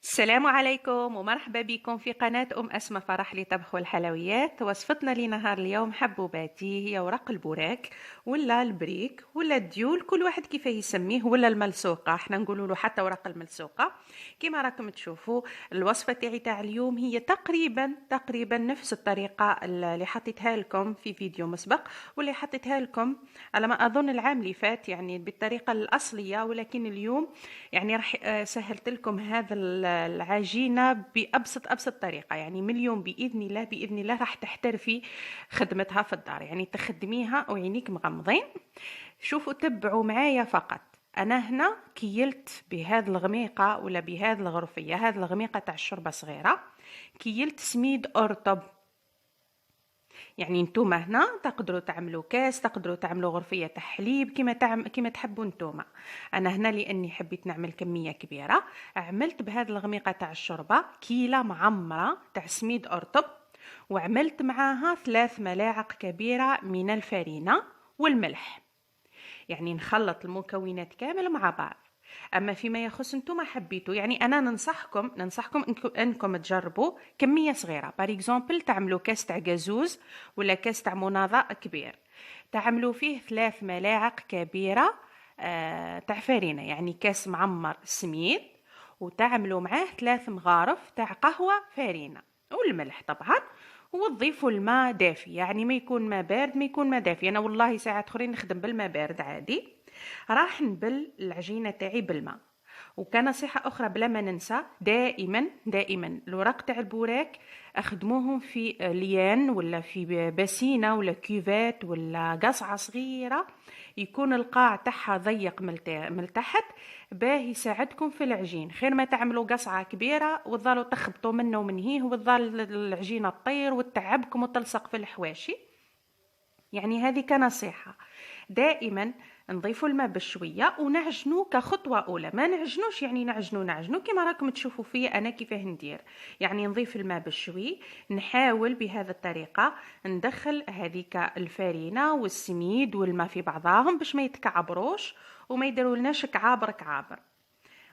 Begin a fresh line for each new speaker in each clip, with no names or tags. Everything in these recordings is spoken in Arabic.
السلام عليكم ومرحبا بكم في قناة أسماء فرح لطبخ والحلويات. وصفتنا لنهار اليوم حبوباتي، هي ورق البوراك ولا البريك ولا الديول، كل واحد كيف يسميه، ولا الملسوقة، احنا نقولوا له حتى ورق الملسوقة. كما راكم تشوفوا الوصفة تاع اليوم هي تقريبا نفس الطريقة اللي حطيتها لكم في فيديو مسبق، واللي حطيتها لكم على ما أظن العام اللي فات، يعني بالطريقة الأصلية. ولكن اليوم يعني راح سهلت لكم هذا العجينة بأبسط طريقة. يعني من اليوم بإذن الله راح تحترفي خدمتها في الدار، يعني تخدميها وعينيك مغمضين. شوفوا تبعوا معايا فقط. أنا هنا كيلت بهذه الغميقة ولا بهذه الغرفية، هذه الغميقة تاع الشوربة صغيرة، كيلت سميد أرطب. يعني نتوما هنا تقدروا تعملوا كاس، تقدروا تعملوا غرفيه تاع حليب، كما تحبوا نتوما. انا هنا لاني حبيت نعمل كميه كبيره، عملت بهذه الغميقه تاع الشوربه كيله معمره تاع سميد ارطب، وعملت معاها 3 ملاعق كبيره من الفرينه والملح. يعني نخلط المكونات كامل مع بعض. اما فيما يخص نتوما حبيتوا، يعني انا ننصحكم انكم تجربوا كميه صغيره. بار اكزومبل تعملوا كاس تاع جازوز ولا كاس تاع مناضه كبير، تعملوا فيه 3 ملاعق كبيره تاع فرينه، يعني كاس معمر سميد، وتعملوا معاه 3 مغارف تاع قهوه فرينه والملح طبعا. وتضيفوا الماء دافي، يعني ما يكون ماء بارد ما يكون ماء دافي. انا والله ساعات اخرين نخدم بالماء بارد عادي. راح نبل العجينه تاعي بالماء. وكنصيحة أخرى بلا ما ننسى، دائما الوراق تاع البوراك أخدموهم في ليان ولا في باسينة ولا كيفات ولا قصعة صغيرة، يكون القاع تاعها ضيق من تحت، باه يساعدكم في العجين. خير ما تعملوا قصعة كبيرة وتظلوا تخبطوا منه ومن هيه وتظل العجينة تطير وتتعبكم وتلصق في الحواشي. يعني هذه كنصيحة. دائما نضيفوا الماء بشوية ونعجنوا كخطوة أولى، ما نعجنوش يعني نعجنوا كما راكم تشوفوا فيا أنا كيفاه ندير. يعني نضيف الماء بشوي، نحاول بهذه الطريقة ندخل هذيك الفرينة والسميد والماء في بعضهم باش ما يتكعبروش وما يديرولناش كعابر.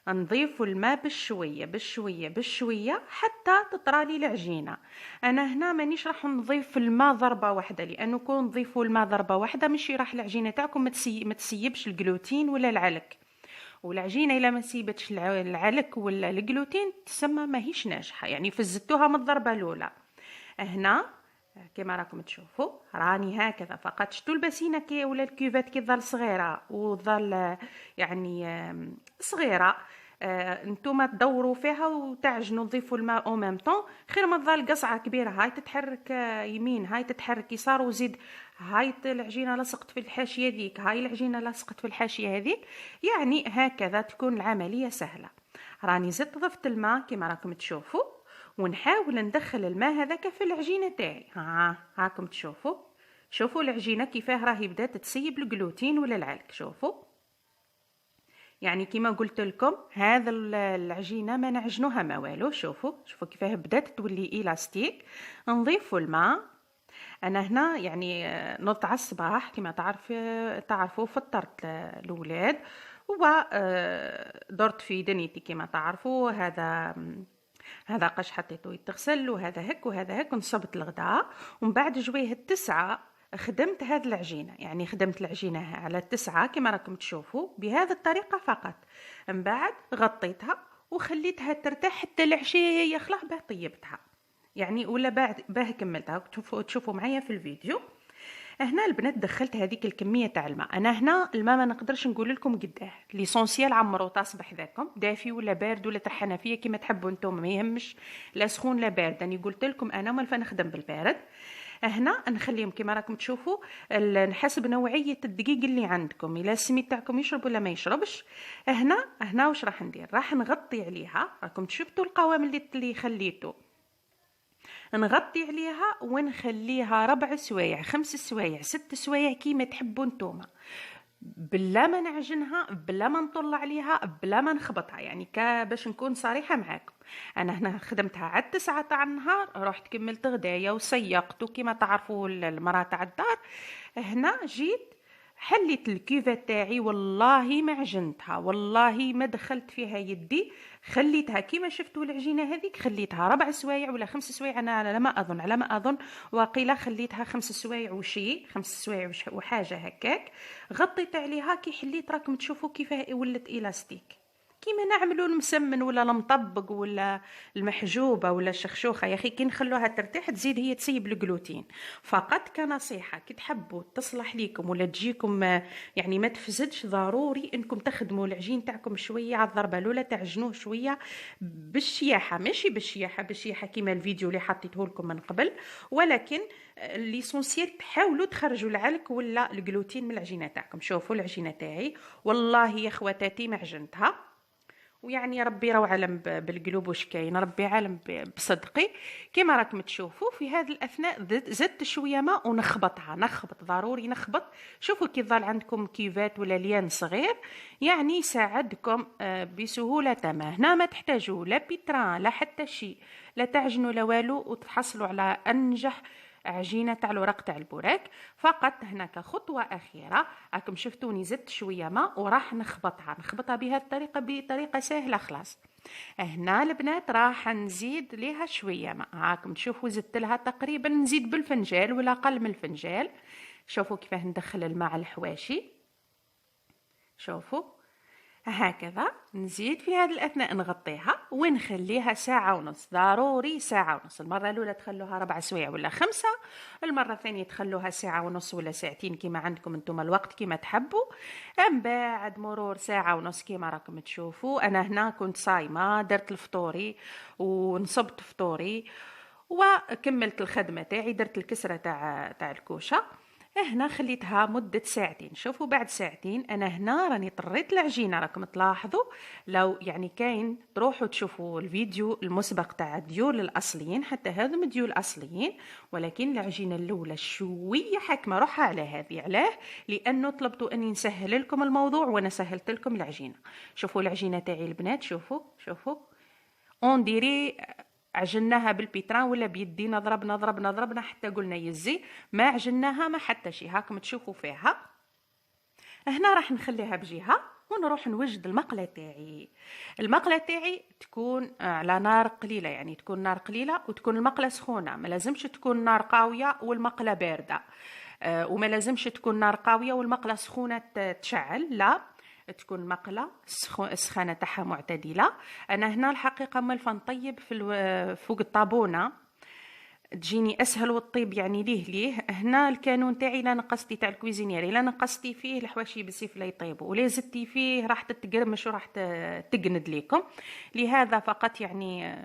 نضيف الماء بالشوية حتى تطرالي العجينة. انا هنا مانيش راح نضيف الماء ضربة واحدة، لانه كون نضيفوا الماء ضربة واحدة ماشي راح العجينة تاعكم ما تسيبش الجلوتين ولا العلك. والعجينة الا ما سيبتش العلك ولا الجلوتين تسمى ماهيش ناجحة، يعني فزتوها من الضربة الاولى. هنا كما راكم تشوفوا راني هكذا فقط. شتو البسينه كي ولا الكيوفات كي تظل صغيره وظل يعني صغيره، نتوما تدوروا فيها وتعجنوا تضيفوا الماء او ميم طون. خير ما تظل قصعه كبيره هاي تتحرك يمين هاي تتحرك يسار، وزيد هاي العجينه لصقت في الحاشيه ذيك، هاي العجينه لصقت في الحاشيه هذيك. يعني هكذا تكون العمليه سهله. راني زدت ضفت الماء كما راكم تشوفوا، ونحاول ندخل الماء هذاك في العجينه تاعي. هاكم تشوفوا، شوفوا العجينه كيفاه راهي بدات تسيب الجلوتين ولا العلك. شوفوا يعني كما قلت لكم هذا العجينه ما نعجنوها ما والو. شوفوا كيفاه بدات تولي الاستيك. نضيفوا الماء. انا هنا يعني نضت على الصباح كما تعرفوا فطرت الاولاد ودرت في دنيتي كما تعرفوا. هذا قش حطيته يتغسل، وهذا هك ونصبت الغداء. ومن بعد جويه 9 خدمت هذه العجينة، يعني خدمت العجينة على 9 كما راكم تشوفوا بهذه الطريقة فقط. من بعد غطيتها وخليتها ترتاح حتى العشية هي خلاص باه طيبتها، يعني ولا بعد باه كملتها. تشوفوا معايا في الفيديو. هنا البنات دخلت هذيك الكميه تاع الماء. انا هنا الماء ما نقدرش نقول لكم قداه، ليسونسيال عمرو طاس بحذاكم، دافي ولا بارد ولا تاع حنفيه كيما تحبوا نتوما، ما يهمش لا سخون لا بارد. راني قلت لكم انا ما نخدم بالبارد. هنا نخليهم كما راكم تشوفوا حسب نوعيه الدقيق اللي عندكم، الا السميد تاعكم يشرب ولا ما يشربش. هنا واش راح ندير، راح نغطي عليها. راكم شفتوا القوام اللي خليته، نغطي عليها ونخليها 4 سوايع 5 سوايع 6 سوايع كيما تحبوا نتوما، بلا ما نعجنها بلا ما نطل عليها بلا ما نخبطها. يعني باش نكون صريحة معاكم، انا هنا خدمتها على 9 تاع النهار، رحت كملت غدايا وسيقت وكما تعرفوا المراه تاع الدار. هنا جيت حليت الكيفه تاعي، والله ما عجنتها، والله ما دخلت فيها يدي، خليتها كيما شفتوا العجينه هذيك، خليتها 4 سوايع ولا 5 سوايع، انا على ما اظن وقيله خليتها 5 سوايع وشي، 5 سوايع وحاجه هكاك. غطيت عليها كي حليت راكم تشوفوا كيفاه ولت الاستيك، كيما نعملوا المسمن ولا المطبق ولا المحجوبه ولا الشخشوخه. يا اخي كي نخلوها ترتاح تزيد هي تسيب الجلوتين. فقط كنصيحه كي تحبوا تصلح ليكم ولا تجيكم يعني ما تفسدش، ضروري انكم تخدموا العجين تاعكم شويه على الضربه الاولى، تعجنوه شويه بالشياحه، ماشي بالشياحه كيما الفيديو اللي حطيته لكم من قبل، ولكن ليسونسيال تحاولوا تخرجوا العلك ولا الجلوتين من العجينه تاعكم. شوفوا العجينه تاعي والله يا خواتاتي ما عجنتها، ويعني ربي راهو عالم بالقلوب واش كاين، ربي عالم بصدقي. كيما راكم تشوفوا في هذه الاثناء زدت شويه ماء ونخبطها، نخبط ضروري نخبط. شوفوا كي ظل عندكم كيفات ولا ليان صغير يعني يساعدكم بسهوله تمام. هنا ما تحتاجوا لا بيتران لا حتى شيء، لا تعجنوا لا والو، وتحصلوا على انجح عجينه تاع الورق تاع البوراك. فقط هناك خطوه اخيره، راكم شفتوني زدت شويه ماء وراح نخبطها بهذه الطريقه، بطريقه سهله خلاص. هنا البنات راح نزيد ليها شويه ماء، راكم تشوفوا زدت لها تقريبا، نزيد بالفنجال ولا اقل من الفنجال. شوفوا كيفاه ندخل الماء على الحواشي، شوفوا هكذا. نزيد في هذه الأثناء نغطيها ونخليها ساعة ونص، ضروري ساعة ونص. المرة الأولى تخلوها 4 سوايع ولا 5، المرة الثانية تخلوها ساعة ونص ولا ساعتين كيما عندكم انتم الوقت كيما تحبوا. من بعد مرور ساعة ونص كيما راكم تشوفوا، أنا هنا كنت صايمة، درت الفطوري ونصبت فطوري وكملت الخدمة تاعي، درت الكسرة تاع الكوشة. هنا خليتها مدة ساعتين. شوفوا بعد ساعتين أنا هنا راني طريت العجينة، راكم تلاحظوا لو يعني كاين تروحوا تشوفوا الفيديو المسبق تاع الديول الأصليين، حتى هذم الديول الأصليين، ولكن العجينة الأولى شوية حكمة روحها على هذه. علاه؟ لأنه طلبتوا أني نسهل لكم الموضوع وأنا سهلت لكم العجينة. شوفوا العجينة تاعي البنات، شوفوا اون ديري عجناها بالبيتران ولا بيدينا، ضربنا حتى قلنا يزي، ما عجناها ما حتى شي. هاكم تشوفوا فيها. هنا راح نخليها بجهه ونروح نوجد المقله تاعي. المقله تاعي تكون على نار قليله، يعني تكون نار قليله وتكون المقله سخونه، ما لازمش تكون نار قاويه والمقله بارده، وما لازمش تكون نار قاويه والمقله سخونه تشعل، لا، تكون مقله السخانه تاعها معتدله. انا هنا الحقيقه ملفه نطيب في فوق الطابونه تجيني اسهل وتطيب، يعني ليه هنا الكانون تاعي لا نقصتي تاع الكويزينيري، لا نقصتي فيه الحواشي بالسيف لا يطيبوا، ولا زدتي فيه راح تتقرمش وراح تقند ليكم. لهذا فقط يعني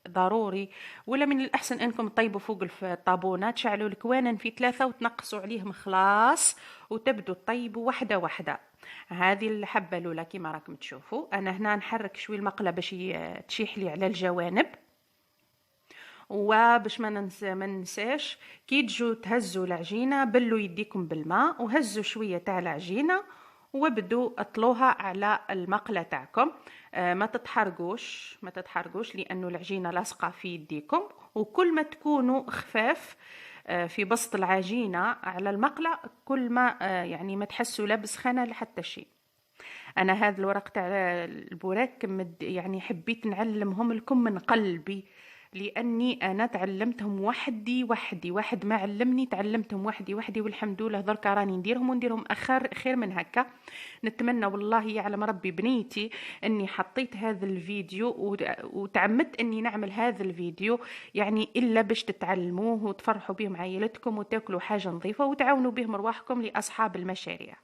ضروري، ولا من الأحسن أنكم تطيبوا فوق الطابونة، تشعلوا الكوانن في 3 وتنقصوا عليهم خلاص، وتبدوا تطيبوا واحدة واحدة. هذه الحبة الأولى كما راكم تشوفوا. أنا هنا نحرك شوي المقلة باش تشيح لي على الجوانب، وباش ما ننساش كي تجوا تهزوا العجينة بلوا يديكم بالماء وهزوا شوية تاع العجينة وبدوا اطلوها على المقلة تاعكم. ما تتحرقوش لأنه العجينة لاصقة في يديكم، وكل ما تكونوا خفاف في بسط العجينة على المقلة كل ما يعني ما تحسوا لا بسخانة لحتى شيء. أنا هذا الورق تاع البوراك يعني حبيت نعلمهم لكم من قلبي، لأني أنا تعلمتهم وحدي، واحد ما علمني، تعلمتهم وحدي والحمد لله دركا راني نديرهم خير من هكا. نتمنى والله يعلم ربي بنيتي أني حطيت هذا الفيديو وتعمدت أني نعمل هذا الفيديو يعني إلا باش تتعلموه وتفرحوا بهم عائلتكم وتاكلوا حاجة نظيفة وتعاونوا بهم رواحكم لأصحاب المشاريع.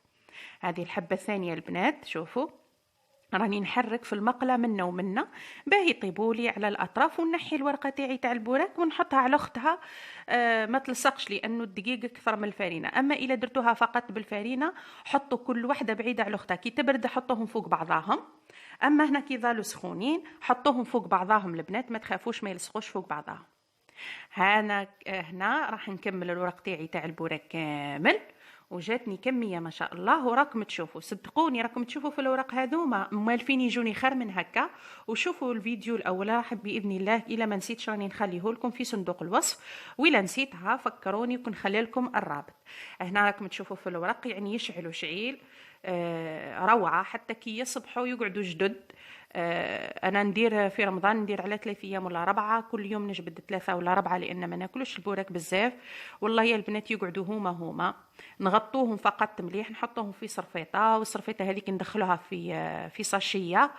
هذه الحبة الثانية البنات، شوفوا راني نحرك في المقله منا ومنا باه يطيبولي على الاطراف، ونحي الورقه تاعي تاع البوراك ونحطها على اختها ما تلصقش، لانه الدقيق اكثر من الفرينه. اما الا درتوها فقط بالفرينه حطوا كل واحده بعيده على اختها، كي تبرد حطوهم فوق بعضاهم. اما هنا كي ظلوا سخونين حطوهم فوق بعضاهم البنات، ما تخافوش ما يلصقوش فوق بعضاهم. هنا راح نكمل الورق تاعي تاع البوراك كامل، وجاتني كميه ما شاء الله، وراكم تشوفوا، صدقوني راكم تشوفوا في الاوراق هذوما موالفين يجوني خير من هكا. وشوفوا الفيديو الاول راح باذن الله، الا ما نسيتش راني نخليه لكم في صندوق الوصف، وإلا نسيتها فكروني ونخلي لكم الرابط. هنا راكم تشوفوا في الاوراق يعني يشعلوا شعيل روعه، حتى كي يصبحوا يقعدوا جدد. انا ندير في رمضان ندير على 3 ايام ولا 4، كل يوم نجبد 3 ولا 4 لان ما ناكلوش البوراك بزاف. والله يا البنات يقعدوا هما نغطوهم فقط مليح، نحطوهم في صرفيطه، والصرفيطه هذيك ندخلوها في ساشيه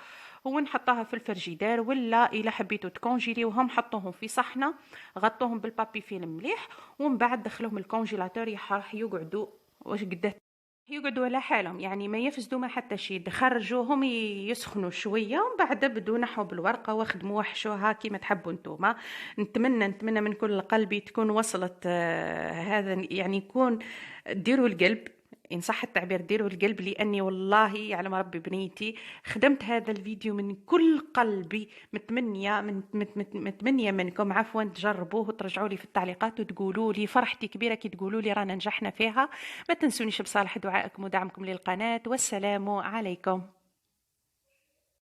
ونحطوها في الفريجيدير، ولا الا حبيتوا تكونجيليوهم حطوهم في صحنه، غطوهم بالبابي فيلم مليح، ومن بعد دخلوهم الكونجيلاتور راح يقعدوا واش قد يقعدوا على حالهم، يعني ما يفسدوا ما حتى شيء. خرجوهم يسخنوا شويه ومن بعد بدوا نحوا بالورقه وخدموا وحشوها كيما تحبوا نتوما. نتمنى من كل قلبي تكون وصلت هذا يعني يكون ديروا القلب، إن صح التعبير ديروا القلب، لأني والله يعلم ربي بنيتي خدمت هذا الفيديو من كل قلبي. متمنية منكم عفوا تجربوه وترجعوا لي في التعليقات وتقولوا لي، فرحتي كبيرة كي تقولوا لي رانا نجحنا فيها. ما تنسونيش بصالح دعائكم ودعمكم للقناة، والسلام عليكم.